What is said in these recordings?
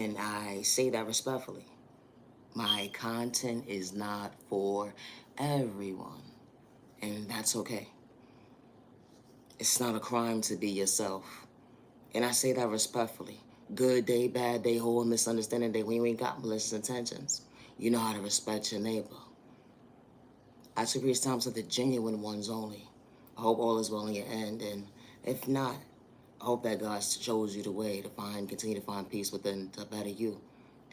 And I say that respectfully. My content is not for everyone, and that's okay. It's not a crime to be yourself. And I say that respectfully. Good day, bad day, whole misunderstanding day, when you ain't got malicious intentions, you know how to respect your neighbor. I should reach time to the genuine ones only. I hope all is well in your end, and if not, I hope that God shows you the way to continue to find peace within to better you,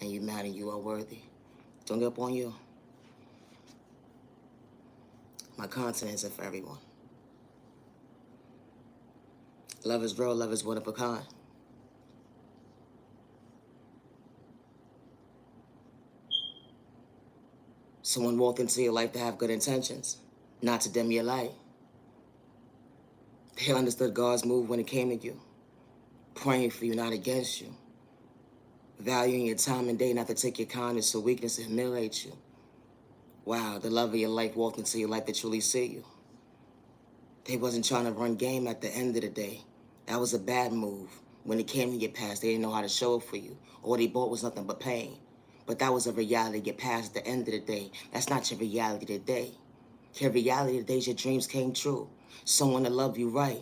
and you matter, you are worthy. Don't give up on you. My content isn't for everyone. Love is real, love is one of a kind. Someone walked into your life to have good intentions, not to dim your light. They understood God's move when it came to you, praying for you, not against you. Valuing your time and day, not to take your kindness or weakness to humiliate you. Wow, the love of your life walked into your life to truly see you. They wasn't trying to run game at the end of the day. That was a bad move. When it came to your past, they didn't know how to show it for you. All they bought was nothing but pain. But that was a reality to get past at the end of the day. That's not your reality today. Your reality today is your dreams came true. Someone to love you right.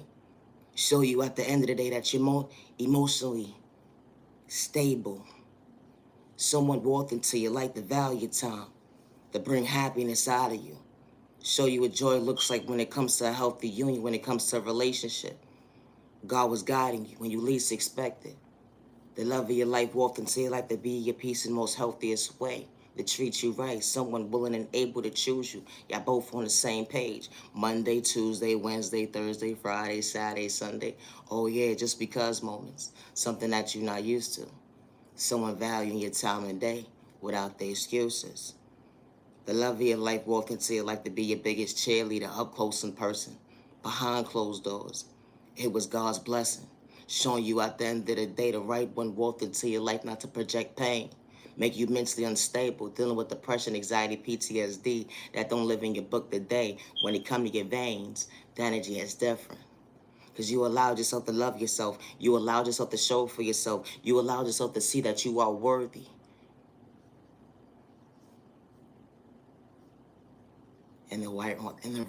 Show you at the end of the day that you're more emotionally stable. Someone walked into your life to value your time, to bring happiness out of you. Show you what joy looks like when it comes to a healthy union, when it comes to a relationship. God was guiding you when you least expected. The love of your life walked into your life to be your peace in the most healthiest way, to treat you right. Someone willing and able to choose you. Y'all both on the same page. Monday, Tuesday, Wednesday, Thursday, Friday, Saturday, Sunday. Oh yeah, just because moments. Something that you're not used to. Someone valuing your time and day without the excuses. The love of your life walked into your life to be your biggest cheerleader, up close in person, behind closed doors. It was God's blessing, showing you at the end of the day the right one walked into your life not to project pain, make you mentally unstable, dealing with depression, anxiety, PTSD that don't live in your book today. When it come to your veins, the energy is different. Because you allowed yourself to love yourself. You allowed yourself to show for yourself. You allowed yourself to see that you are worthy. And the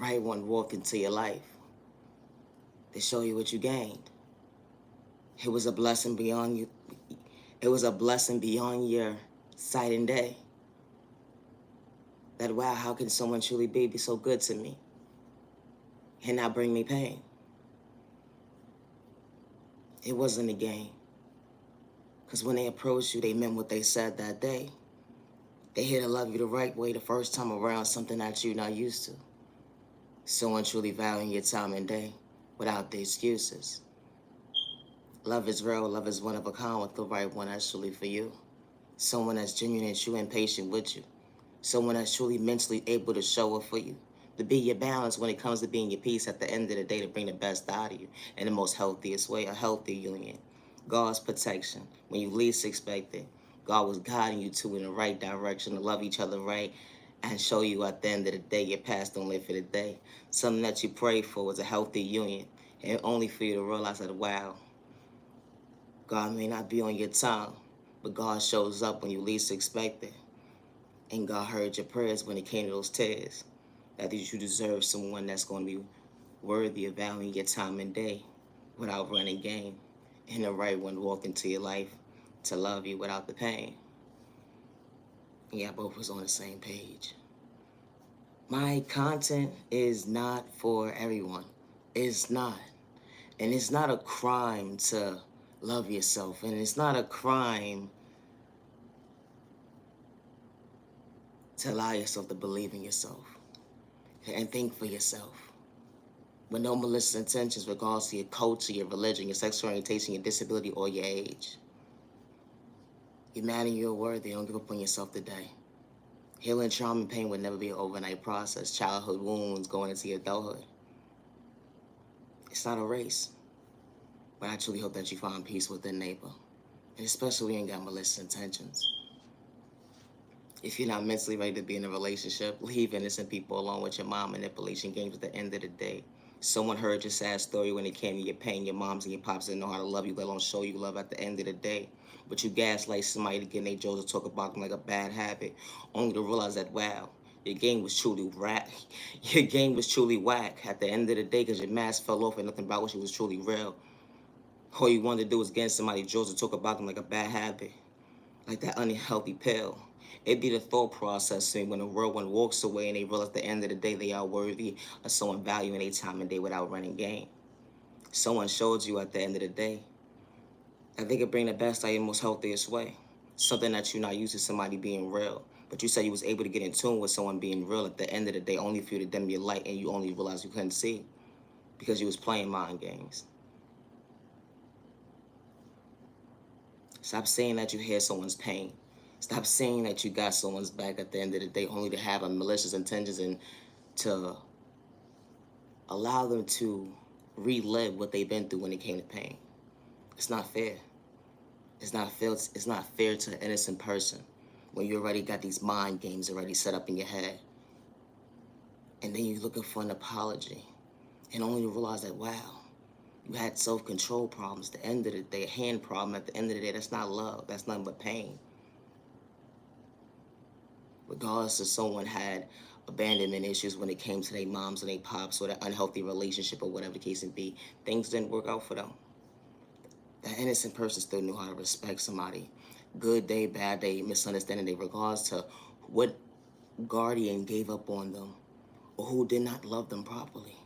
right one walked into your life to show you what you gained. It was a blessing beyond you. It was a blessing beyond your sight and day. That wow, how can someone truly be so good to me and not bring me pain? It wasn't a game. Because when they approached you, they meant what they said that day. They here to love you the right way the first time around, something that you're not used to. Someone truly valuing your time and day without the excuses. Love is real, love is one of a kind with the right one that's truly for you. Someone that's genuine and true and patient with you. Someone that's truly mentally able to show up for you. To be your balance when it comes to being your peace at the end of the day, to bring the best out of you in the most healthiest way, a healthy union. God's protection when you least expect it. God was guiding you to in the right direction to love each other right and show you at the end of the day your past don't live for the day. Something that you prayed for was a healthy union, and only for you to realize that, wow, God may not be on your tongue, but God shows up when you least expect it. And God heard your prayers when it came to those tears. That you deserve someone that's going to be worthy of valuing your time and day without running game. And the right one walked into your life to love you without the pain. Yeah, both was on the same page. My content is not for everyone. It's not. And it's not a crime to love yourself. And it's not a crime to allow yourself to believe in yourself and think for yourself. With no malicious intentions regardless to your culture, your religion, your sexual orientation, your disability, or your age. You're mad and you're worthy. Don't give up on yourself today. Healing trauma and pain would never be an overnight process. Childhood wounds going into your adulthood. It's not a race. But I truly hope that you find peace with your neighbor. And especially when you ain't got malicious intentions. If you're not mentally ready to be in a relationship, leave innocent people alone with your mom manipulation games at the end of the day. Someone heard your sad story when it came to your pain. Your moms and your pops didn't know how to love you, let alone show you love at the end of the day. But you gaslight somebody to get in their jaws to talk about them like a bad habit, only to realize that, wow, your game was truly your game was truly whack at the end of the day because your mask fell off and nothing about what you was truly real. All you wanted to do was get in somebody's jaws to talk about them like a bad habit, like that unhealthy pill. It'd be the thought processing when the real one walks away and they realize at the end of the day they are worthy of someone valuing their time and day without running game. Someone showed you at the end of the day that they could bring the best out of your most healthiest way. Something that you're not used to somebody being real. But you said you was able to get in tune with someone being real at the end of the day only for you to dim your light and you only realized you couldn't see because you was playing mind games. Stop saying that you hear someone's pain. Stop saying that you got someone's back at the end of the day only to have a malicious intentions and to allow them to relive what they've been through when it came to pain. It's not fair. It's not fair. It's not fair to an innocent person when you already got these mind games already set up in your head. And then you're looking for an apology and only to realize that, wow, you had self-control problems at the end of the day, a hand problem at the end of the day. That's not love. That's nothing but pain. Regardless if someone had abandonment issues when it came to their moms and their pops or that unhealthy relationship or whatever the case may be, things didn't work out for them. That innocent person still knew how to respect somebody. Good day, bad day, misunderstanding day, regardless to what guardian gave up on them or who did not love them properly.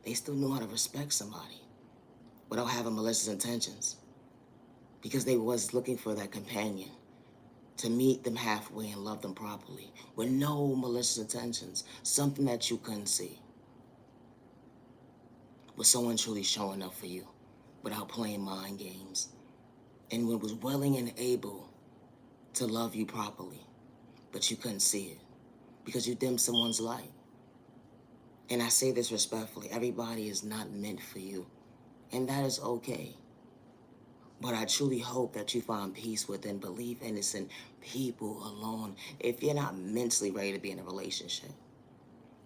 They still knew how to respect somebody without having malicious intentions because they was looking for that companion to meet them halfway and love them properly with no malicious intentions, something that you couldn't see. With someone truly showing up for you without playing mind games and was willing and able to love you properly, but you couldn't see it because you dimmed someone's light. And I say this respectfully, everybody is not meant for you, and that is okay. But I truly hope that you find peace within. Believe innocent people alone if you're not mentally ready to be in a relationship.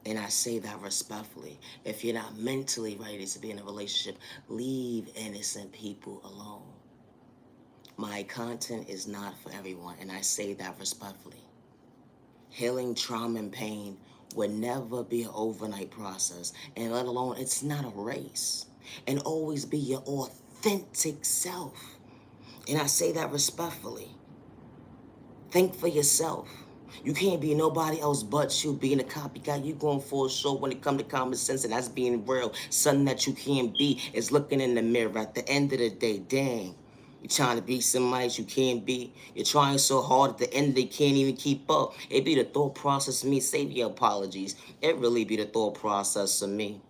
And I say that respectfully. If you're not mentally ready to be in a relationship, leave innocent people alone. My content is not for everyone, and I say that respectfully. Healing trauma and pain would never be an overnight process, and let alone it's not a race. And always be your authentic self. And I say that respectfully. Think for yourself. You can't be nobody else but you. Being a copycat, you going for a show when it comes to common sense, and that's being real. Something that you can't be is looking in the mirror at the end of the day. Dang. You're trying to be somebody that you can't be. You're trying so hard at the end they can't even keep up. It be the thought process of me. Save your apologies. It really be the thought process of me.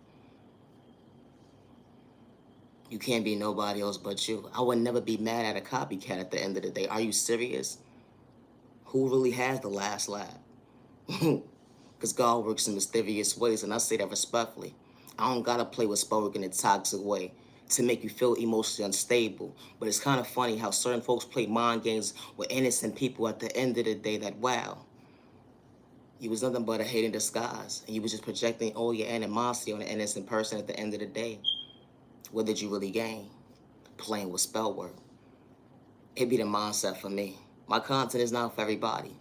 You can't be nobody else but you. I would never be mad at a copycat at the end of the day. Are you serious? Who really has the last laugh? Because God works in mysterious ways, and I say that respectfully. I don't gotta play with spoke in a toxic way to make you feel emotionally unstable. But it's kind of funny how certain folks play mind games with innocent people at the end of the day that, wow, you was nothing but a hate in disguise. And you was just projecting all your animosity on an innocent person at the end of the day. What did you really gain? Playing with spell work. It be the mindset for me. My content is not for everybody.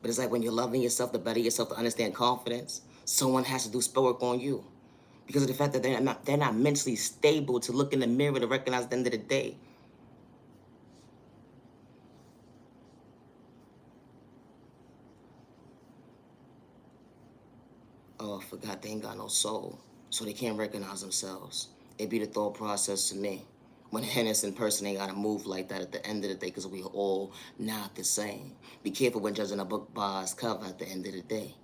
But it's like when you're loving yourself, to better yourself, to understand confidence, someone has to do spell work on you. Because of the fact that they're not mentally stable to look in the mirror to recognize at the end of the day. Oh, I forgot they ain't got no soul. So they can't recognize themselves. It be the thought process to me. When an innocent person ain't gotta move like that at the end of the day because we are all not the same. Be careful when judging a book by its cover at the end of the day.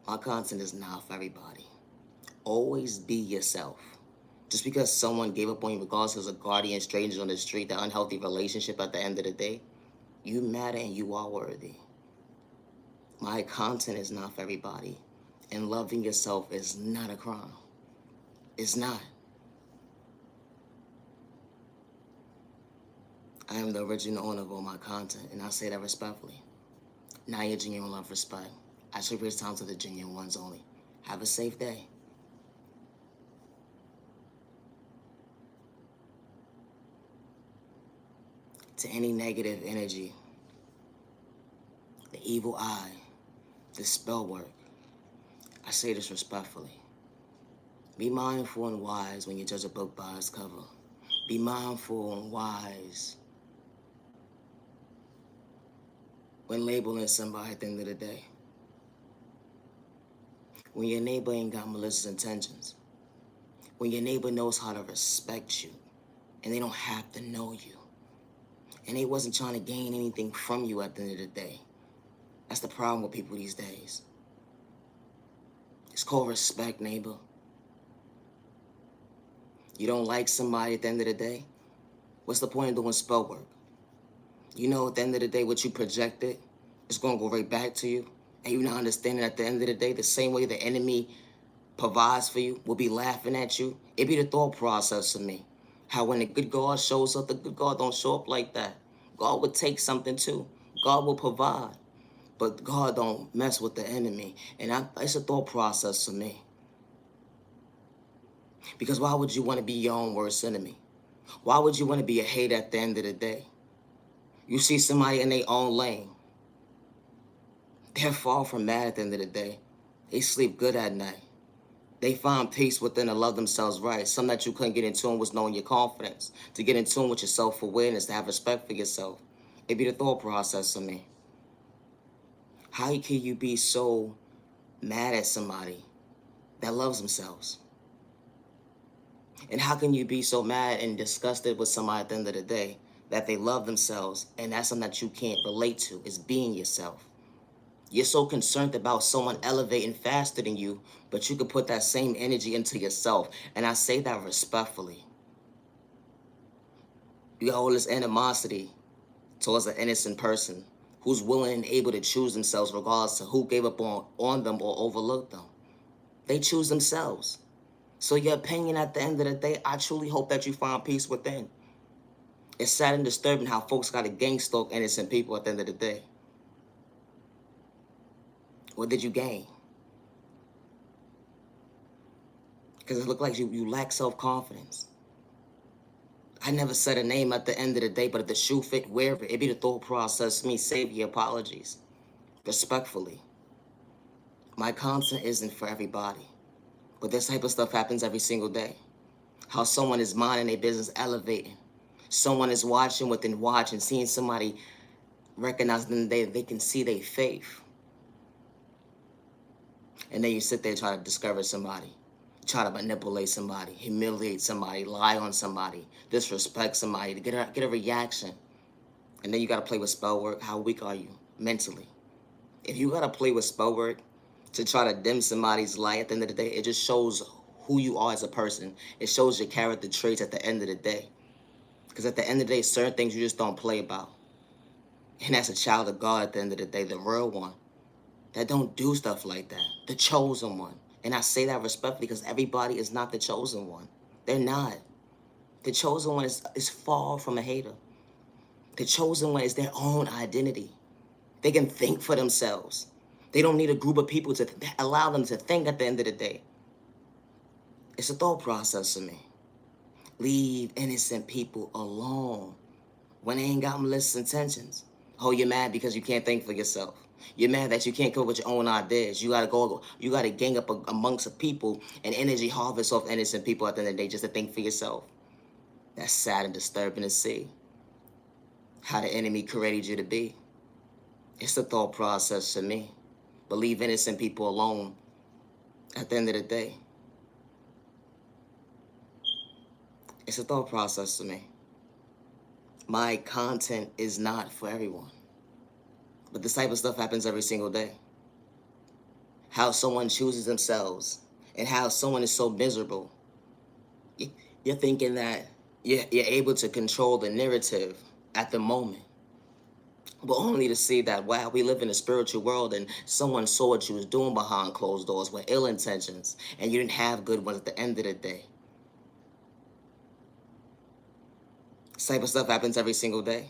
My content is not for everybody. Always be yourself. Just because someone gave up on you, regardless as a guardian, stranger on the street, the unhealthy relationship at the end of the day, you matter and you are worthy. My content is not for everybody. And loving yourself is not a crime. It's not. I am the original owner of all my content, and I say that respectfully. Niyah Genuine Love Respect. I show this time to the genuine ones only. Have a safe day. To any negative energy, the evil eye, the spell work, I say this respectfully. Be mindful and wise when you judge a book by its cover. Be mindful and wise when labeling somebody at the end of the day. When your neighbor ain't got malicious intentions. When your neighbor knows how to respect you and they don't have to know you. And they wasn't trying to gain anything from you at the end of the day. That's the problem with people these days. It's called respect, neighbor. You don't like somebody at the end of the day? What's the point of doing spell work? You know at the end of the day what you projected is going to go right back to you. And you're not understanding at the end of the day the same way the enemy provides for you will be laughing at you. It be the thought process for me. How when the good God shows up, the good God don't show up like that. God would take something too. God will provide. But God don't mess with the enemy. And it's a thought process for me. Because why would you want to be your own worst enemy? Why would you want to be a hater at the end of the day? You see somebody in their own lane. They're far from mad at the end of the day. They sleep good at night. They find peace within to love themselves right. Something that you couldn't get in tune was knowing your confidence. To get in tune with your self-awareness, to have respect for yourself. It'd be the thought process for me. How can you be so mad at somebody that loves themselves? And how can you be so mad and disgusted with somebody at the end of the day that they love themselves and that's something that you can't relate to, is being yourself? You're so concerned about someone elevating faster than you, but you could put that same energy into yourself. And I say that respectfully. You got all this animosity towards an innocent person who's willing and able to choose themselves regardless of who gave up on them or overlooked them. They choose themselves. So your opinion at the end of the day, I truly hope that you find peace within. It's sad and disturbing how folks got to gang stalk innocent people at the end of the day. What did you gain? Because it looked like you lack self-confidence. I never said a name at the end of the day, but if the shoe fit, wear it. It be the thought process. Me, save your apologies. Respectfully. My content isn't for everybody. But this type of stuff happens every single day. How someone is minding their business, elevating. Someone is watching within watch and seeing somebody recognize them, they can see their faith. And then you sit there and try to discourage somebody. Try to manipulate somebody, humiliate somebody, lie on somebody, disrespect somebody to get a reaction. And then you got to play with spell work. How weak are you mentally? If you got to play with spell work to try to dim somebody's light at the end of the day, it just shows who you are as a person. It shows your character traits at the end of the day. Because at the end of the day, certain things you just don't play about. And that's a child of God at the end of the day, the real one. That don't do stuff like that. The chosen one. And I say that respectfully because everybody is not the chosen one. They're not. The chosen one is far from a hater. The chosen one is their own identity. They can think for themselves. They don't need a group of people to allow them to think at the end of the day. It's a thought process for me. Leave innocent people alone when they ain't got malicious intentions. Oh, you're mad because you can't think for yourself. You're mad that you can't come up with your own ideas. You gotta gang up amongst people and energy harvest off innocent people at the end of the day just to think for yourself. That's sad and disturbing to see. How the enemy created you to be. It's the thought process for me. But leave innocent people alone at the end of the day. It's a thought process to me. My content is not for everyone. But this type of stuff happens every single day. How someone chooses themselves and how someone is so miserable. You're thinking that you're able to control the narrative at the moment. But only to see that, wow, we live in a spiritual world and someone saw what you was doing behind closed doors with ill intentions and you didn't have good ones at the end of the day. This type of stuff happens every single day.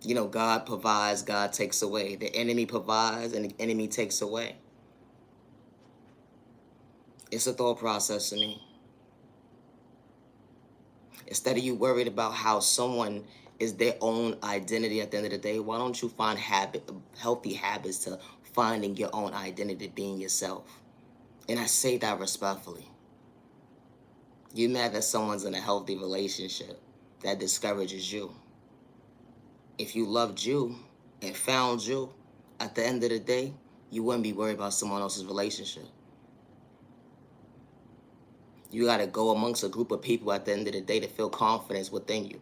You know, God provides, God takes away. The enemy provides and the enemy takes away. It's a thought process to me. Instead of you worried about how someone is their own identity at the end of the day, why don't you find healthy habits to finding your own identity, being yourself? And I say that respectfully. You mad that someone's in a healthy relationship that discourages you. If you loved you and found you, at the end of the day, you wouldn't be worried about someone else's relationship. You got to go amongst a group of people at the end of the day to feel confidence within you.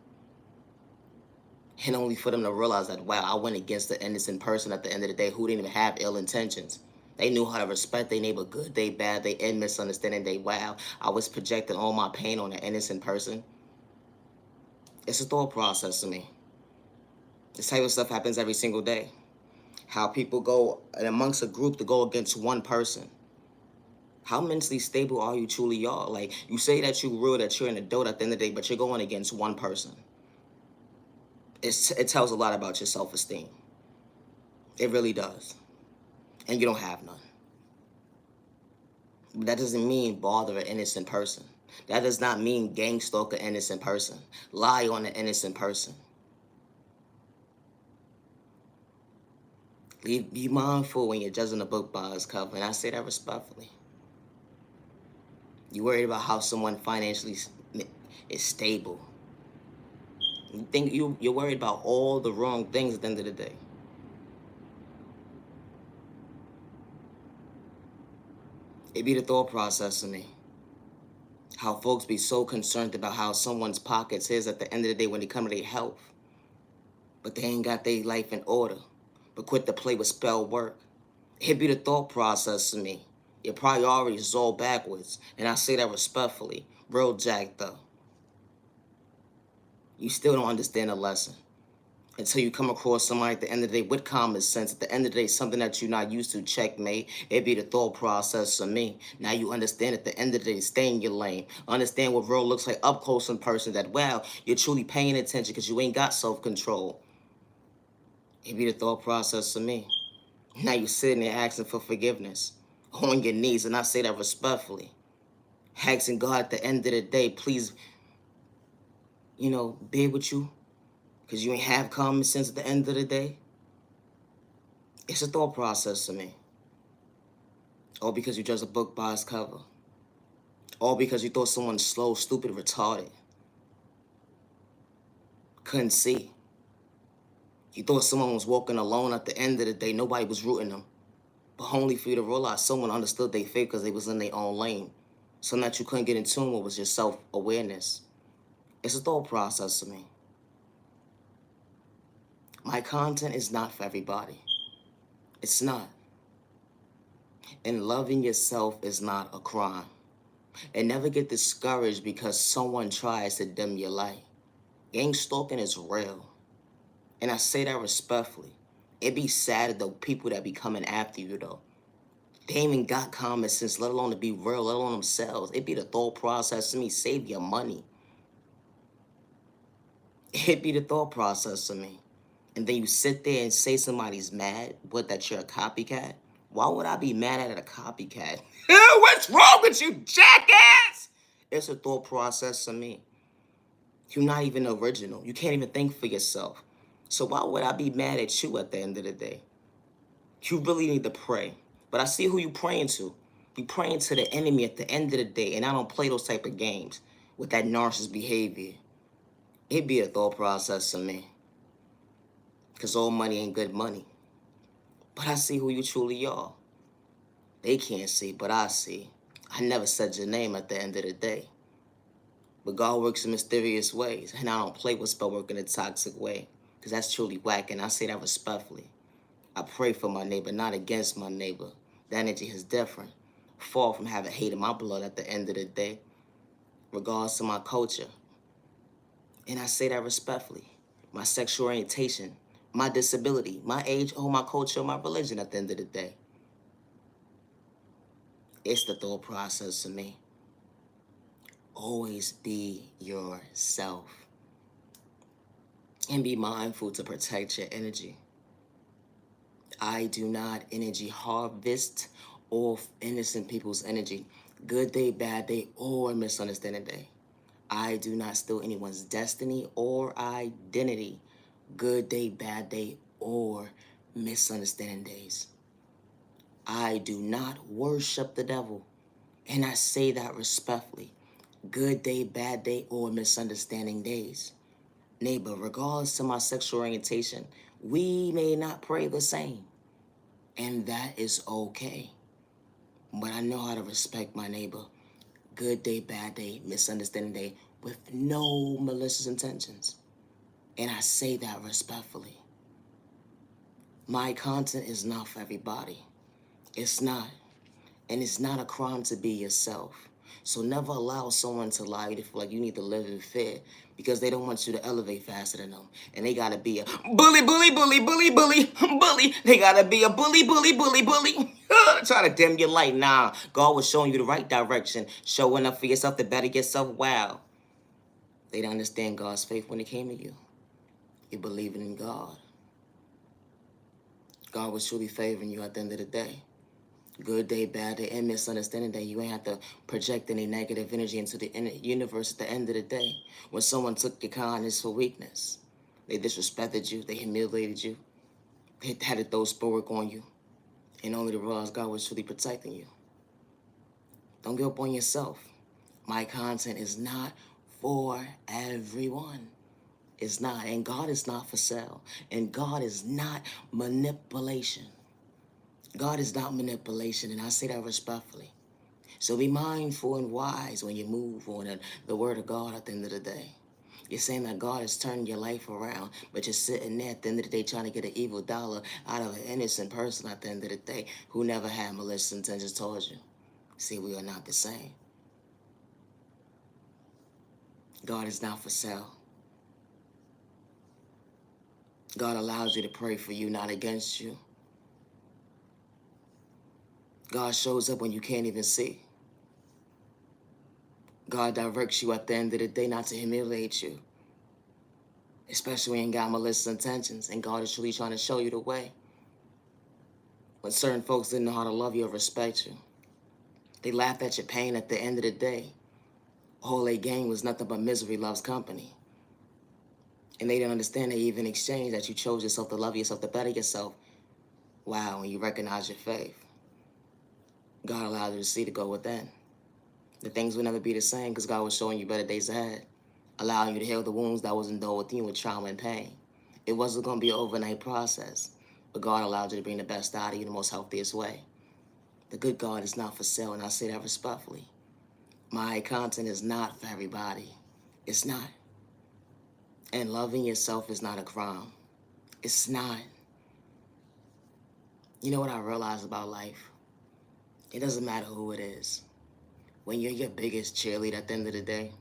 And only for them to realize that, wow, I went against the innocent person at the end of the day who didn't even have ill intentions. They knew how to respect their neighbor, good, they bad, they end misunderstanding, they wow. I was projecting all my pain on an innocent person. It's a thought process to me. This type of stuff happens every single day. How people go amongst a group to go against one person. How mentally stable are you truly are? Like, you say that you're real, that you're an adult at the end of the day, but you're going against one person. It tells a lot about your self-esteem. It really does. And you don't have none. But that doesn't mean bother an innocent person. That does not mean gang stalk an innocent person. Lie on an innocent person. Be mindful when you're judging a book by its cover, and I say that respectfully. You worried about how someone financially is stable. You think you're worried about all the wrong things at the end of the day. It be the thought process to me. How folks be so concerned about how someone's pockets is at the end of the day when they come to their health. But they ain't got their life in order. But quit to play with spell work. It be the thought process to me. Your priorities is all backwards. And I say that respectfully. Real jack though. You still don't understand the lesson. Until you come across somebody at the end of the day with common sense. At the end of the day, something that you're not used to, checkmate. It be the thought process of me. Now you understand at the end of the day, stay in your lane. Understand what real looks like up close in person. That, wow, you're truly paying attention because you ain't got self-control. It be the thought process of me. Now you sitting there asking for forgiveness. On your knees, and I say that respectfully. Asking God at the end of the day, please, be with you. Because you ain't have common sense at the end of the day. It's a thought process to me. All because you judge a book by its cover. All because you thought someone slow, stupid, retarded. Couldn't see. You thought someone was walking alone at the end of the day. Nobody was rooting them. But only for you to realize someone understood their fate because they was in their own lane. Something that you couldn't get in tune with was your self-awareness. It's a thought process to me. My content is not for everybody. It's not. And loving yourself is not a crime. And never get discouraged because someone tries to dim your light. Gang stalking is real. And I say that respectfully. It be sad though, people that be coming after you though. They ain't even got common sense, let alone to be real, let alone themselves. It be the thought process to me, save your money. It be the thought process to me. And then you sit there and say somebody's mad, that you're a copycat? Why would I be mad at a copycat? What's wrong with you, jackass? It's a thought process to me. You're not even original. You can't even think for yourself. So why would I be mad at you at the end of the day? You really need to pray. But I see who you praying to. You praying to the enemy at the end of the day, and I don't play those type of games with that narcissist behavior. It be a thought process to me. Because all money ain't good money. But I see who you truly are. They can't see, but I see. I never said your name at the end of the day. But God works in mysterious ways, and I don't play with spell work in a toxic way. Because that's truly whack, and I say that respectfully. I pray for my neighbor, not against my neighbor. That energy is different. Far from having hate in my blood at the end of the day, regards to my culture. And I say that respectfully. My sexual orientation, my disability, my age, or my culture, or my religion at the end of the day. It's the thought process to me. Always be yourself. And be mindful to protect your energy. I do not energy harvest off innocent people's energy. Good day, bad day, or misunderstanding day. I do not steal anyone's destiny or identity. Good day, bad day, or misunderstanding days. I do not worship the devil, and I say that respectfully. Good day, bad day, or misunderstanding days. Neighbor, regardless to my sexual orientation, we may not pray the same, and that is okay. But I know how to respect my neighbor. Good day, bad day, misunderstanding day, with no malicious intentions. And I say that respectfully. My content is not for everybody. It's not. And it's not a crime to be yourself. So never allow someone to lie to feel like you need to live in fear because they don't want you to elevate faster than them. And they gotta be a bully, bully, bully, bully, bully, bully. They gotta be a bully, bully, bully, bully. Try to dim your light. Nah, God was showing you the right direction, showing up for yourself to better yourself. Wow. They didn't understand God's faith when it came to you. You believing in God. God was truly favoring you at the end of the day. Good day, bad day, and misunderstanding day. You ain't have to project any negative energy into the universe at the end of the day. When someone took your kindness for weakness, they disrespected you, they humiliated you, they had to throw spork on you, and only to realize God was truly protecting you. Don't give up on yourself. My content is not for everyone. It's not, and God is not for sale, and God is not manipulation. God is not manipulation, and I say that respectfully. So be mindful and wise when you move on the word of God at the end of the day. You're saying that God is turning your life around, but you're sitting there at the end of the day trying to get an evil dollar out of an innocent person at the end of the day who never had malicious intentions towards you. See, we are not the same. God is not for sale. God allows you to pray for you, not against you. God shows up when you can't even see. God directs you at the end of the day not to humiliate you, especially when you ain't got malicious intentions, and God is truly trying to show you the way. When certain folks didn't know how to love you or respect you, they laughed at your pain at the end of the day. All they gained was nothing but misery loves company. And they didn't understand that even exchange that you chose yourself to love yourself, to better yourself. Wow, when you recognize your faith, God allowed you to see to go within. The things will never be the same because God was showing you better days ahead, allowing you to heal the wounds that was endured within you with trauma and pain. It wasn't going to be an overnight process, but God allowed you to bring the best out of you in the most healthiest way. The good God is not for sale, and I say that respectfully. My content is not for everybody. It's not. And loving yourself is not a crime. It's not. You know what I realize about life? It doesn't matter who it is. When you're your biggest cheerleader at the end of the day,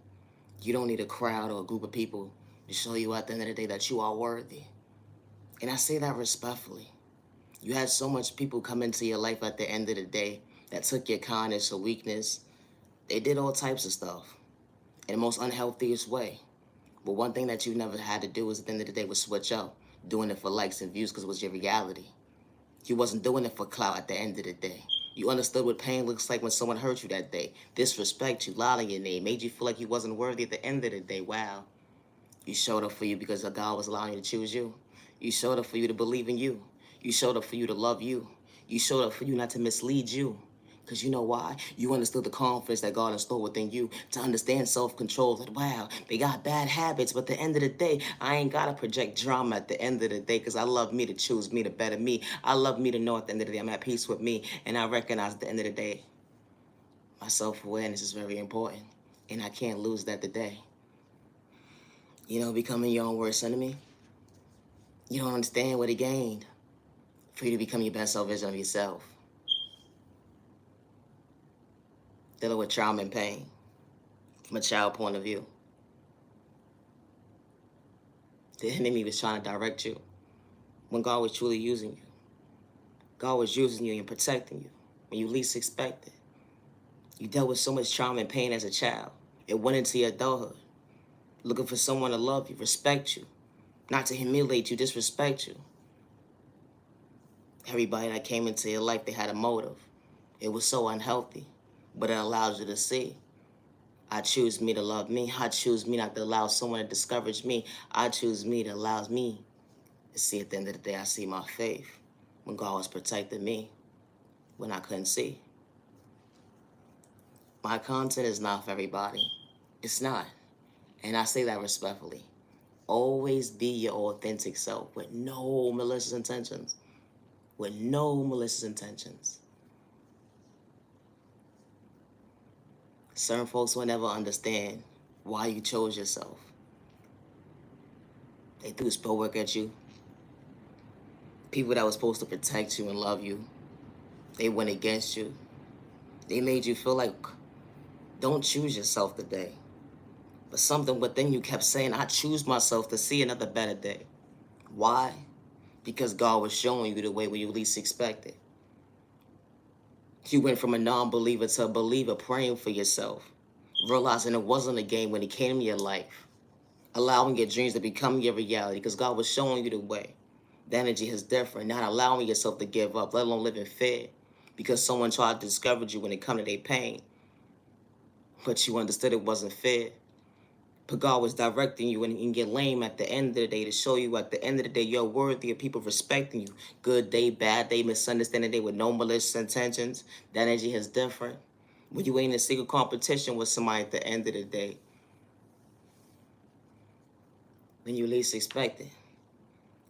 you don't need a crowd or a group of people to show you at the end of the day that you are worthy. And I say that respectfully. You had so much people come into your life at the end of the day that took your kindness or weakness. They did all types of stuff in the most unhealthiest way. But one thing that you never had to do was at the end of the day was switch up, doing it for likes and views because it was your reality. You wasn't doing it for clout at the end of the day. You understood what pain looks like when someone hurt you that day, disrespect you, lied on your name, made you feel like you wasn't worthy at the end of the day. Wow. You showed up for you because God was allowing you to choose you. You showed up for you to believe in you. You showed up for you to love you. You showed up for you not to mislead you. Because you know why? You understood the confidence that God installed within you to understand self-control. That, wow, they got bad habits, but at the end of the day, I ain't got to project drama at the end of the day because I love me to choose me to better me. I love me to know at the end of the day I'm at peace with me. And I recognize at the end of the day, my self-awareness is very important. And I can't lose that today. You know, becoming your own worst enemy, you don't understand what it gained for you to become your best self-vision of yourself. Dealing with trauma and pain from a child point of view. The enemy was trying to direct you when God was truly using you. God was using you and protecting you when you least expected. You dealt with so much trauma and pain as a child. It went into your adulthood, looking for someone to love you, respect you, not to humiliate you, disrespect you. Everybody that came into your life, they had a motive. It was so unhealthy. but it allows you to see. I choose me to love me. I choose me not to allow someone to discourage me. I choose me to allow me to see at the end of the day, I see my faith when God was protecting me when I couldn't see. My content is not for everybody. It's not. And I say that respectfully. Always be your authentic self with no malicious intentions. With no malicious intentions. Certain folks will never understand why you chose yourself. They threw spell work at you. People that were supposed to protect you and love you, they went against you. They made you feel like, don't choose yourself today. But something within you kept saying, I choose myself to see another better day. Why? Because God was showing you the way where you least expected. You went from a non-believer to a believer, praying for yourself, realizing it wasn't a game when He came in your life, allowing your dreams to become your reality because God was showing you the way. The energy is different, not allowing yourself to give up, let alone live in fear because someone tried to discourage you when it come to their pain. But you understood it wasn't fair. But God was directing you and get lame at the end of the day to show you at the end of the day you're worthy of people respecting you. Good day, bad day, misunderstanding day with no malicious intentions. That energy is different. When you ain't in a secret competition with somebody at the end of the day, when you least expect it.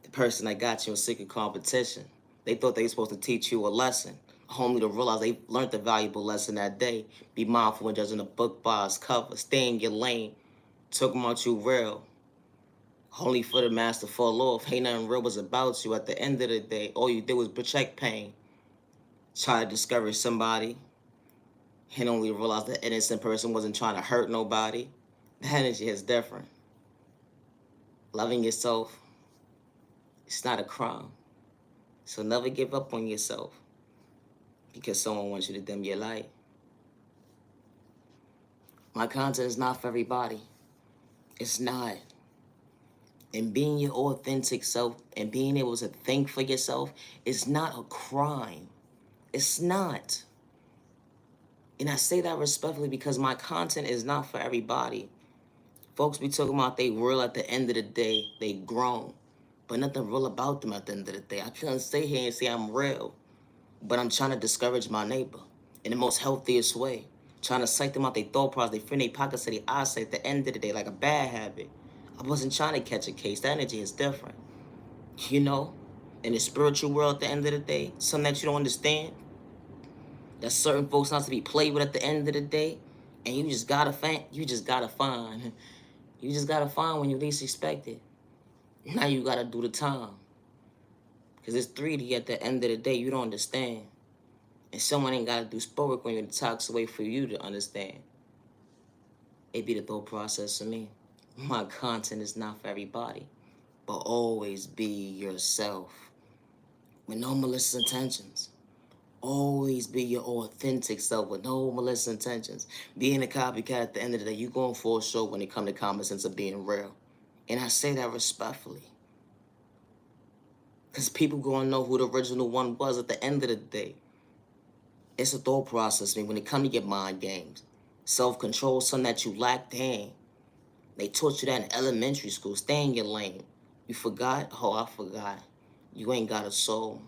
The person that got you in secret competition, they thought they were supposed to teach you a lesson, only to realize they learned the valuable lesson that day. Be mindful when judging a book by its cover. Stay in your lane. Talking about you real. Only for the master fall off. Ain't nothing real was about you. At the end of the day, all you did was protect pain. Try to discourage somebody. And only realize the innocent person wasn't trying to hurt nobody. The energy is different. Loving yourself, it's not a crime. So never give up on yourself because someone wants you to dim your light. My content is not for everybody. It's not. And being your authentic self and being able to think for yourself is not a crime. It's not. And I say that respectfully because my content is not for everybody. Folks be talking about they real at the end of the day. They grown. But nothing real about them at the end of the day. I can't stay here and say I'm real. But I'm trying to discourage my neighbor in the most healthiest way. Trying to psych them out their thought process, they free their pockets to their eyesight at the end of the day, like a bad habit. I wasn't trying to catch a case. That energy is different. You know? In the spiritual world at the end of the day, something that you don't understand, that certain folks not to be played with at the end of the day, and you just gotta find, you just gotta find when you least expect it. Now you gotta do the time. Because it's 3D at the end of the day, you don't understand. And someone ain't got to do sport work when you're in the toxic way for you to understand. It be the thought process for me. My content is not for everybody. But always be yourself. With no malicious intentions. Always be your authentic self with no malicious intentions. Being a copycat at the end of the day, you going for a show when it comes to common sense of being real. And I say that respectfully. Because people gonna know who the original one was at the end of the day. It's a thought process, man, when it comes to your mind games. Self-control, something that you lack, dang. They taught you that in elementary school. Stay in your lane. You forgot? Oh, I forgot. You ain't got a soul,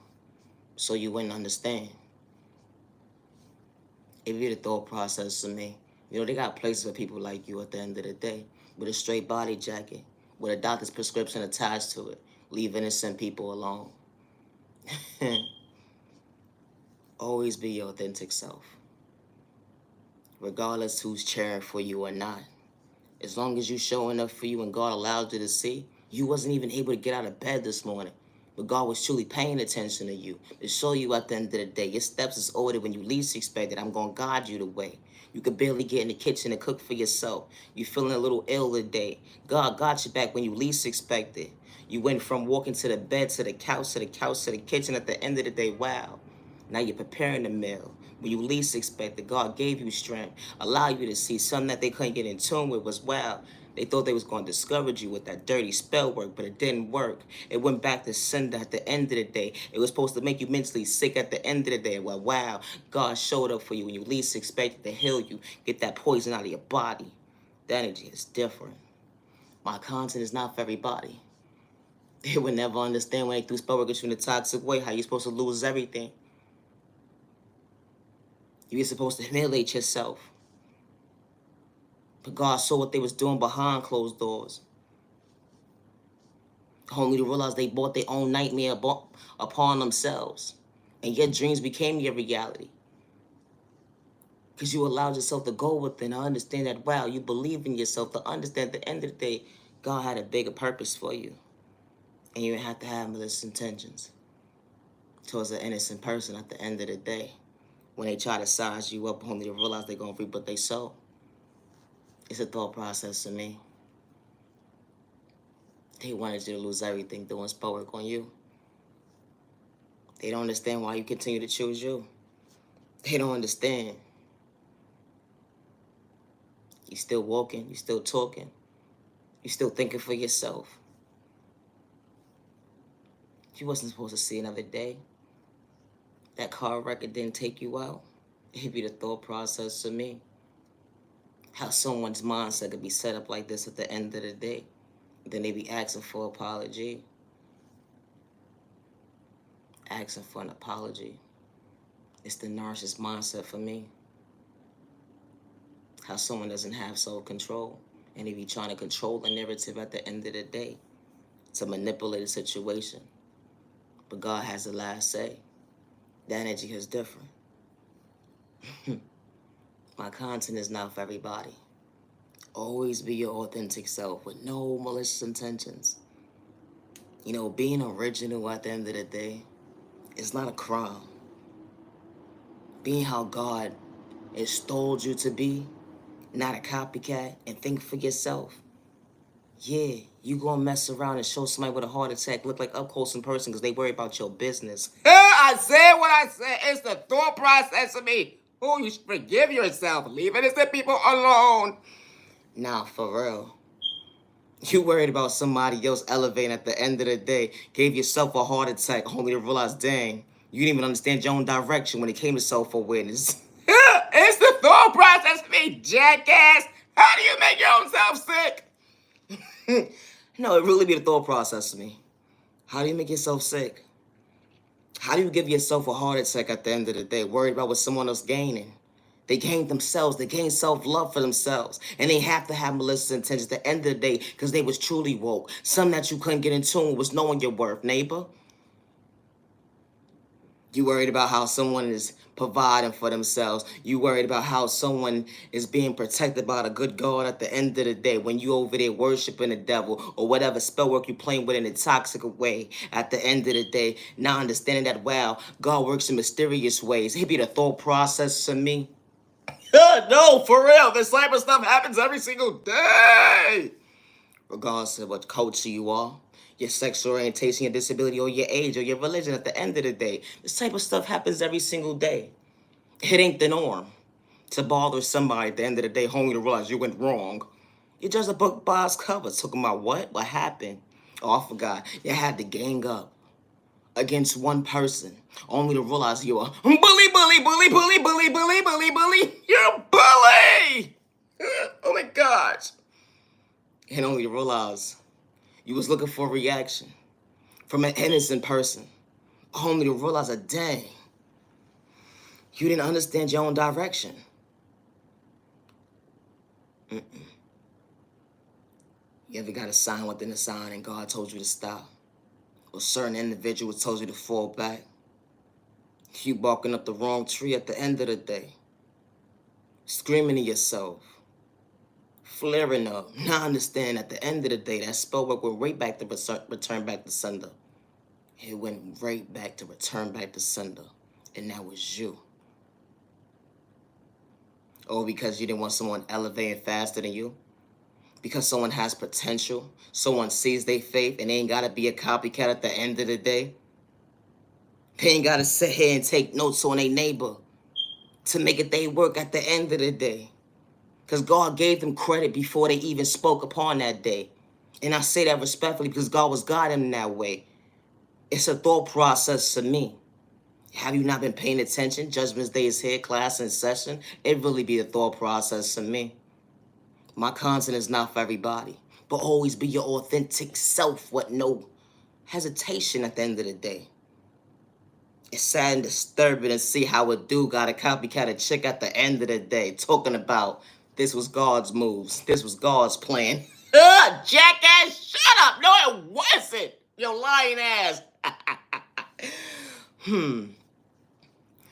so you wouldn't understand. It be the thought process to me. You know, they got places for people like you at the end of the day, with a straight body jacket, with a doctor's prescription attached to it. Leave innocent people alone. Always be your authentic self. Regardless who's cheering for you or not. As long as you showing up for you and God allowed you to see, you wasn't even able to get out of bed this morning. But God was truly paying attention to you to show you at the end of the day, your steps is ordered when you least expect it. I'm going to guide you the way. You could barely get in the kitchen and cook for yourself. You feeling a little ill today. God got you back when you least expected. You went from walking to the bed, to the couch, to the couch, to the kitchen at the end of the day. Wow. Now you're preparing the meal. When you least expected, God gave you strength, allow you to see something that they couldn't get in tune with was, wow, They thought they was going to discourage you with that dirty spell work, but it didn't work. It went back to sender at the end of the day. It was supposed to make you mentally sick at the end of the day. Well, wow, God showed up for you when you least expected to heal you, get that poison out of your body. The energy is different. My content is not for everybody. They would never understand when they threw spell work at you in a toxic way, how you're supposed to lose everything. You're supposed to humiliate yourself. But God saw what they was doing behind closed doors. Only to realize they brought their own nightmare upon themselves. And your dreams became your reality. Because you allowed yourself to go within. I understand that, wow, you believe in yourself. To understand at the end of the day, God had a bigger purpose for you. And you didn't have to have malicious intentions towards an innocent person at the end of the day. When they try to size you up, only to realize they're going to reap what they sow. It's a thought process to me. They wanted you to lose everything doing spell work on you. They don't understand why you continue to choose you. They don't understand. You still walking, you still talking, you still thinking for yourself. You wasn't supposed to see another day. That car record didn't take you out. It'd be the thought process to me. How someone's mindset could be set up like this at the end of the day. Then they be asking for an apology. Asking for an apology. It's the narcissist mindset for me. How someone doesn't have self-control. And they be trying to control the narrative at the end of the day to manipulate a situation. But God has the last say. The energy is different. My content is not for everybody. Always be your authentic self with no malicious intentions. You know, being original at the end of the day is not a crime. Being how God installed you to be, not a copycat, and think for yourself. Yeah, you gonna mess around and show somebody with a heart attack look like up close in person because they worry about your business. I said what I said. It's the thought process of me. Oh, you should forgive yourself. Leave innocent people alone. Nah, for real. You worried about somebody else elevating at the end of the day, gave yourself a heart attack only to realize, dang, you didn't even understand your own direction when it came to self-awareness. It's the thought process of me, jackass. How do you make your own self sick? No, it really be the thought process of me. How do you make yourself sick? How do you give yourself a heart attack at the end of the day, worried about what someone else gaining? They gain themselves. They gain self-love for themselves. And they have to have malicious intentions at the end of the day because they was truly woke. Something that you couldn't get in tune was knowing your worth, neighbor. You worried about how someone is providing for themselves. You worried about how someone is being protected by the good God at the end of the day when you over there worshiping the devil or whatever spell work you playing with in a toxic way at the end of the day. Not understanding that, wow, God works in mysterious ways. It be the thought process to me. No, for real. This type of stuff happens every single day. Regardless of what culture you are, your sexual orientation, your disability, or your age, or your religion, at the end of the day, this type of stuff happens every single day. It ain't the norm to bother somebody at the end of the day, only to realize you went wrong. You judge a book by its cover. Talking about what? What happened? Oh, I forgot. You had to gang up against one person, only to realize you're a bully, bully, bully, bully, bully, bully, bully, bully. You're a bully! Oh my gosh. And only to realize you was looking for a reaction from an innocent person, only to realize that, dang, you didn't understand your own direction. You ever got a sign within a sign and God told you to stop? Or certain individuals told you to fall back? You barking up the wrong tree at the end of the day. Screaming to yourself. Flaring up. Now understand at the end of the day, that spell work went right back to return back to sender. It went right back to return back to sender. And that was you. Or because you didn't want someone elevating faster than you? Because someone has potential, someone sees their faith, and they ain't gotta be a copycat at the end of the day. They ain't gotta sit here and take notes on their neighbor to make it they work at the end of the day. Because God gave them credit before they even spoke upon that day. And I say that respectfully because God was guiding them that way. It's a thought process to me. Have you not been paying attention? Judgment Day is here, class in session. It really be a thought process to me. My content is not for everybody. But always be your authentic self with no hesitation at the end of the day. It's sad and disturbing to see how a dude got a copycat a chick at the end of the day talking about this was God's moves. This was God's plan. Jackass, shut up. No, it wasn't. Yo, lying ass.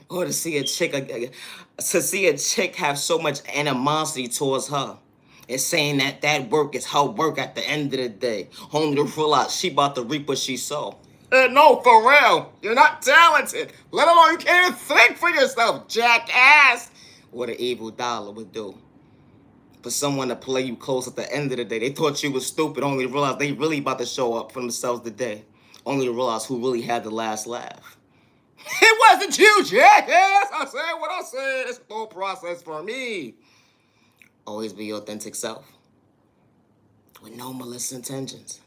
Or to see a chick have so much animosity towards her. It's saying that that work is her work at the end of the day. Only to realize she about to reap what she sowed. No, for real. You're not talented. Let alone you can't even think for yourself, jackass. What an evil dollar would do. For someone to play you close at the end of the day. They thought you was stupid, only to realize they really about to show up for themselves today. Only to realize who really had the last laugh. It wasn't you, jackass. I said what I said. It's a whole process for me. Always be your authentic self. With no malicious intentions.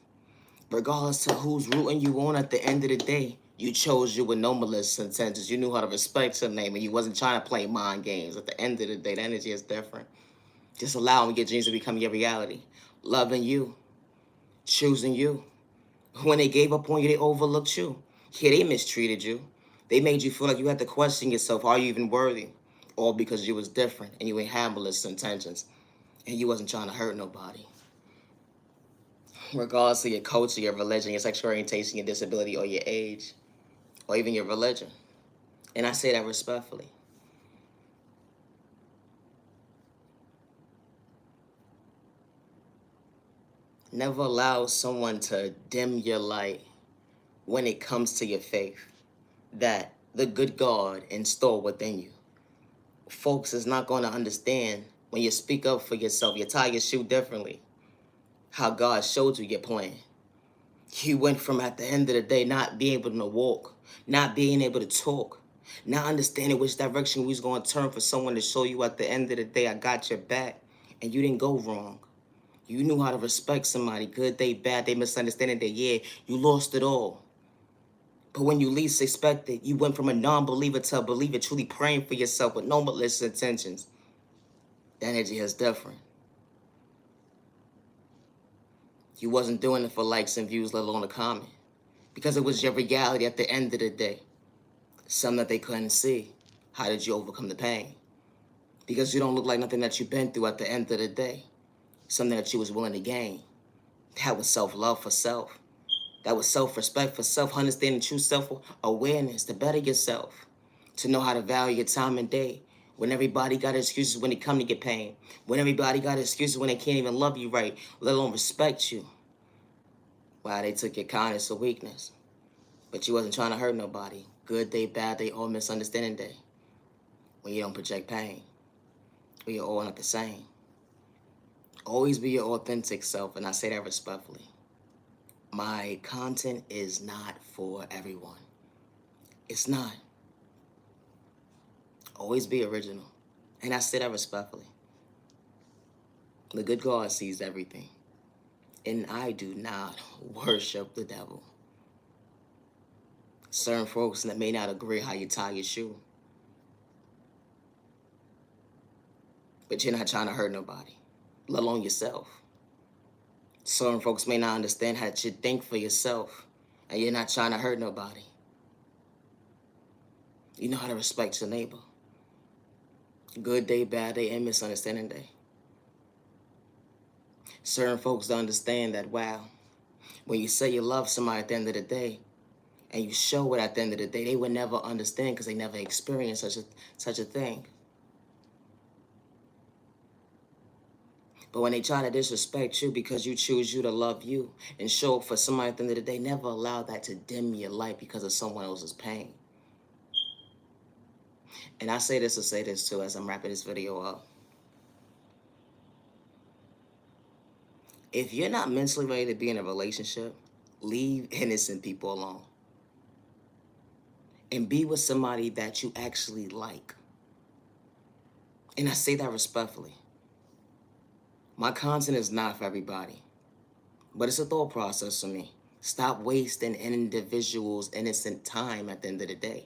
Regardless to who's rooting you on at the end of the day, you chose you with no malicious intentions. You knew how to respect your name and you wasn't trying to play mind games. At the end of the day, the energy is different. Just allowing your dreams to become your reality. Loving you. Choosing you. When they gave up on you, they overlooked you. Yeah, they mistreated you. They made you feel like you had to question yourself. Are you even worthy? All because you was different and you ain't had malicious intentions. And you wasn't trying to hurt nobody. Regardless of your culture, your religion, your sexual orientation, your disability, or your age, or even your religion. And I say that respectfully. Never allow someone to dim your light when it comes to your faith that the good God installed within you. Folks is not going to understand when you speak up for yourself, you tie your shoe differently, how God showed you your plan. You went from, at the end of the day, not being able to walk, not being able to talk, not understanding which direction we was going to turn for someone to show you at the end of the day, I got your back, and you didn't go wrong. You knew how to respect somebody, good day, bad day, misunderstanding day, yeah, you lost it all. But when you least expected, you went from a non-believer to a believer, truly praying for yourself with no malicious intentions. The energy is different. You wasn't doing it for likes and views, let alone a comment. Because it was your reality at the end of the day. Something that they couldn't see. How did you overcome the pain? Because you don't look like nothing that you've been through at the end of the day. Something that you was willing to gain. That was self-love for self. That was self-respect for self, understanding true self-awareness to better yourself. To know how to value your time and day. When everybody got excuses when they come to get pain. When everybody got excuses when they can't even love you right, let alone respect you. Wow, they took your kindness for weakness. But you wasn't trying to hurt nobody. Good day, bad day, or misunderstanding day. When you don't project pain. When you're all not the same. Always be your authentic self, and I say that respectfully. My content is not for everyone. It's not. Always be original. And I say that respectfully. The good God sees everything. And I do not worship the devil. Certain folks that may not agree how you tie your shoe. But you're not trying to hurt nobody, let alone yourself. Certain folks may not understand how you think for yourself, and you're not trying to hurt nobody. You know how to respect your neighbor. Good day, bad day, and misunderstanding day. Certain folks don't understand that, wow, when you say you love somebody at the end of the day, and you show it at the end of the day, they would never understand because they never experienced such a thing. But when they try to disrespect you because you choose you to love you and show up for somebody at the end of the day, never allow that to dim your light because of someone else's pain. And I say this to say this too as I'm wrapping this video up. If you're not mentally ready to be in a relationship, leave innocent people alone. And be with somebody that you actually like. And I say that respectfully. My content is not for everybody, but it's a thought process for me. Stop wasting an individual's innocent time at the end of the day.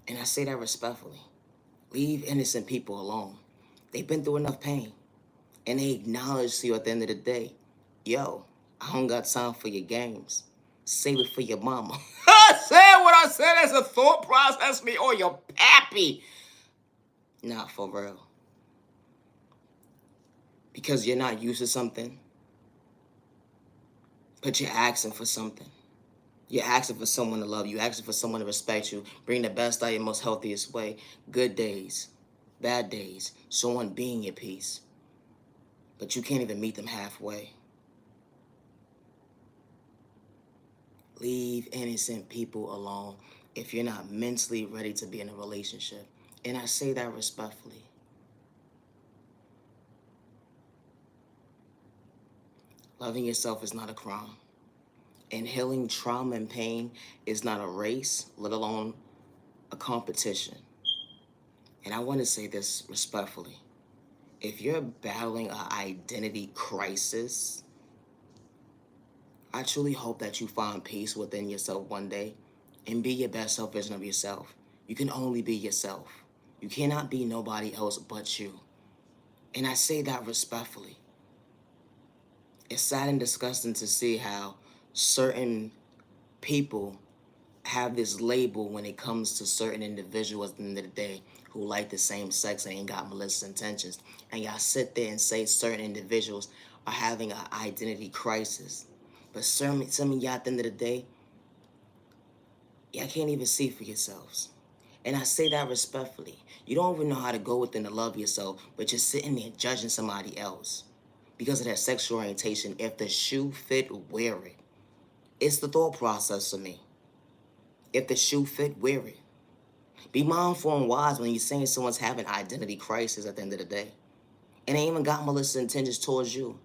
And I say that respectfully. Leave innocent people alone. They've been through enough pain. And they acknowledge to you at the end of the day, yo, I don't got time for your games. Save it for your mama. I said what I said as a thought process me or your pappy. Not for real. Because you're not used to something, but you're asking for something. You're asking for someone to love you. You're asking for someone to respect you. Bring the best out of your most healthiest way. Good days, bad days, someone being your peace. But you can't even meet them halfway. Leave innocent people alone if you're not mentally ready to be in a relationship. And I say that respectfully. Loving yourself is not a crime. And healing trauma and pain is not a race, let alone a competition. And I want to say this respectfully. If you're battling an identity crisis, I truly hope that you find peace within yourself one day and be your best self version of yourself. You can only be yourself. You cannot be nobody else but you. And I say that respectfully. It's sad and disgusting to see how certain people have this label when it comes to certain individuals at the end of the day who like the same sex and ain't got malicious intentions. And y'all sit there and say certain individuals are having an identity crisis. But some of y'all at the end of the day, y'all can't even see for yourselves. And I say that respectfully. You don't even know how to go within to love yourself, but you're sitting there judging somebody else because of their sexual orientation. If the shoe fit, wear it. It's the thought process for me. If the shoe fit, wear it. Be mindful and wise when you're saying someone's having identity crisis at the end of the day. And they ain't even got malicious intentions towards you.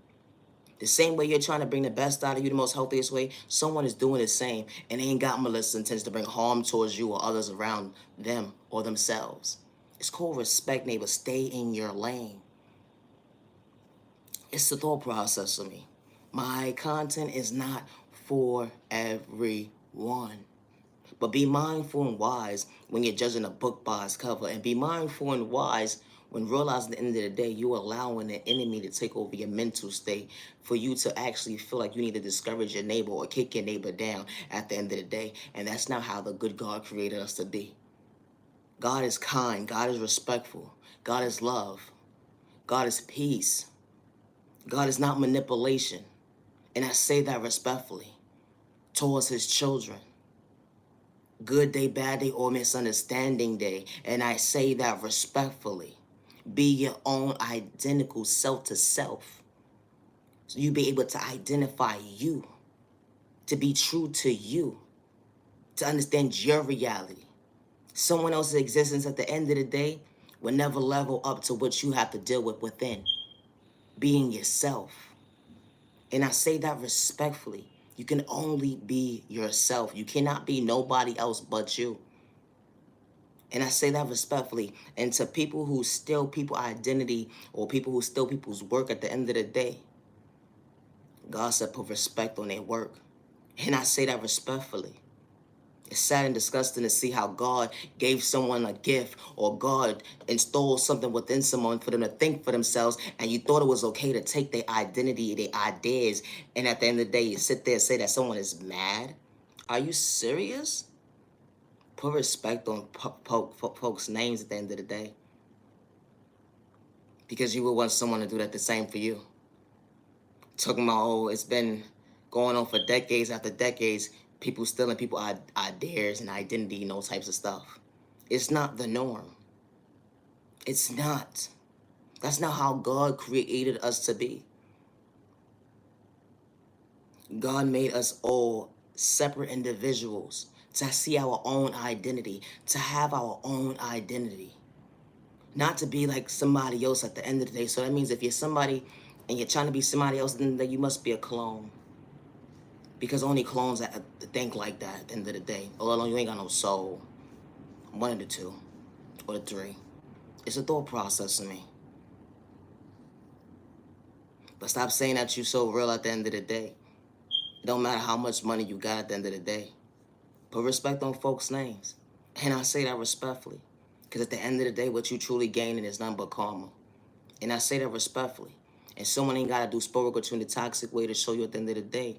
The same way you're trying to bring the best out of you the most healthiest way, someone is doing the same and they ain't got malicious intentions to bring harm towards you or others around them or themselves. It's called respect, neighbor. Stay in your lane. It's the thought process for me. My content is not for everyone. But be mindful and wise when you're judging a book by its cover. And be mindful and wise when realizing at the end of the day, you're allowing the enemy to take over your mental state for you to actually feel like you need to discourage your neighbor or kick your neighbor down at the end of the day. And that's not how the good God created us to be. God is kind. God is respectful. God is love. God is peace. God is not manipulation. And I say that respectfully towards his children. Good day, bad day, or misunderstanding day. And I say that respectfully. Be your own identical self to self. So you be able to identify you. To be true to you. To understand your reality. Someone else's existence at the end of the day will never level up to what you have to deal with within. Being yourself. And I say that respectfully. You can only be yourself. You cannot be nobody else but you. And I say that respectfully. And to people who steal people's identity or people who steal people's work at the end of the day, God said put respect on their work. And I say that respectfully. It's sad and disgusting to see how God gave someone a gift or God installed something within someone for them to think for themselves, and you thought it was okay to take their identity, their ideas, and at the end of the day, you sit there and say that someone is mad? Are you serious? Put respect on folks' names at the end of the day. Because you would want someone to do that the same for you. Talking about, oh, it's been going on for decades after decades, people stealing people's ideas and identity and those types of stuff. It's not the norm. It's not. That's not how God created us to be. God made us all separate individuals to see our own identity, to have our own identity. Not to be like somebody else at the end of the day. So that means if you're somebody and you're trying to be somebody else, then you must be a clone. Because only clones that think like that at the end of the day. Or you ain't got no soul. One of the two. Or the three. It's a thought process to me. But stop saying that you're so real at the end of the day. It don't matter how much money you got at the end of the day. Put respect on folks' names. And I say that respectfully. Because at the end of the day, what you truly gaining is nothing but karma. And I say that respectfully. And someone ain't got to do sporadic between the toxic way to show you at the end of the day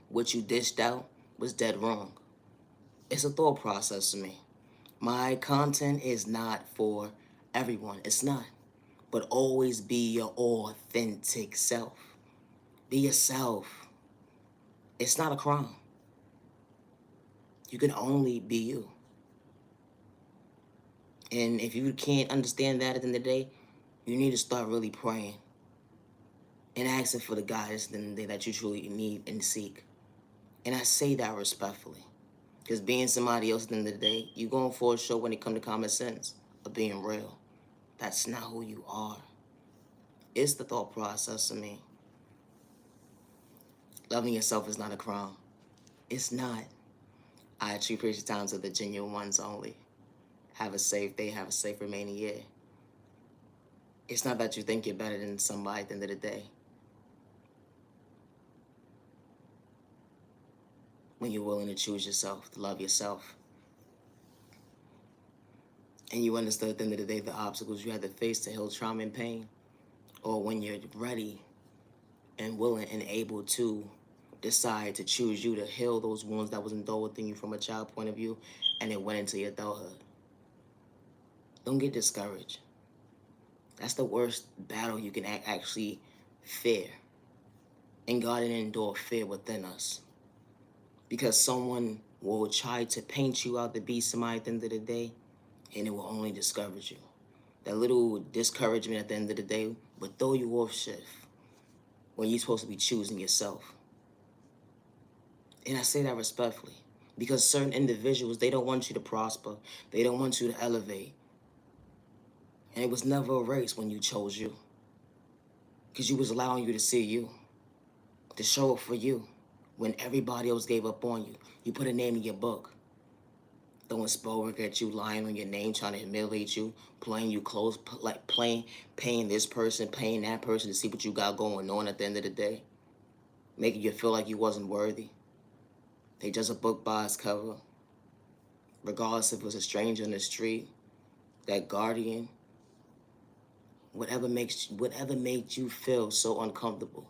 what you dished out was dead wrong. It's a thought process to me. My content is not for everyone. It's not. But always be your authentic self. Be yourself. It's not a crime. You can only be you. And if you can't understand that at the end of the day, you need to start really praying and asking for the guidance that you truly need and seek. And I say that respectfully. Because being somebody else at the end of the day, you're going for a show when it comes to common sense of being real. That's not who you are. It's the thought process to me. Loving yourself is not a crime. It's not. I truly appreciate the times of the genuine ones only. Have a safe day. Have a safe remaining year. It's not that you think you're better than somebody at the end of the day. When you're willing to choose yourself, to love yourself. And you understood at the end of the day the obstacles you had to face to heal trauma and pain. Or when you're ready and willing and able to decide to choose you to heal those wounds that was indulged within you from a child point of view and it went into your adulthood. Don't get discouraged. That's the worst battle you can actually fear. And God didn't endure fear within us. Because someone will try to paint you out to be somebody at the end of the day, and it will only discourage you. That little discouragement at the end of the day will throw you off shift when you're supposed to be choosing yourself. And I say that respectfully. Because certain individuals, they don't want you to prosper. They don't want you to elevate. And it was never a race when you chose you. Because you was allowing you to see you. To show up for you. When everybody else gave up on you. You put a name in your book. Throwing spell work at you, lying on your name, trying to humiliate you, playing you close, like paying this person, paying that person to see what you got going on at the end of the day. Making you feel like you wasn't worthy. They just a book by its cover. Regardless if it was a stranger in the street, that guardian, whatever made you feel so uncomfortable.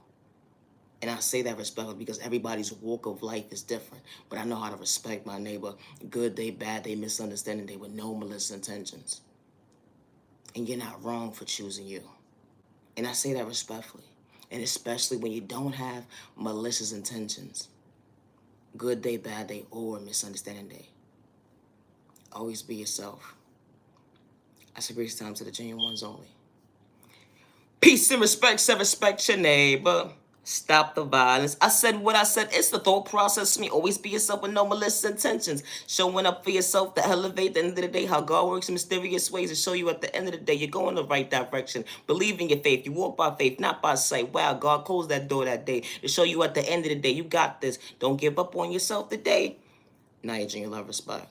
And I say that respectfully because everybody's walk of life is different. But I know how to respect my neighbor. Good day, bad day, misunderstanding day with no malicious intentions. And you're not wrong for choosing you. And I say that respectfully. And especially when you don't have malicious intentions. Good day, bad day, or misunderstanding day. Always be yourself. I say grace time to the genuine ones only. Peace and respect, say respect your neighbor. Stop the violence. I said what I said. It's the thought process to me. Always be yourself with no malicious intentions. Showing up for yourself to elevate at the end of the day how God works in mysterious ways to show you at the end of the day you're going the right direction. Believe in your faith. You walk by faith, not by sight. Wow, God closed that door that day to show you at the end of the day you got this. Don't give up on yourself today. Niyah Genuine Love Respect.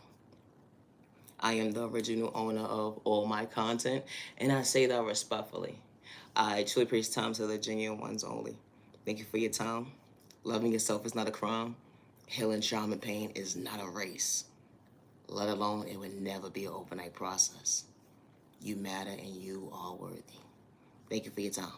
I am the original owner of all my content, and I say that respectfully. I truly appreciate time to the genuine ones only. Thank you for your time. Loving yourself is not a crime. Healing trauma and pain is not a race. Let alone it would never be an overnight process. You matter and you are worthy. Thank you for your time.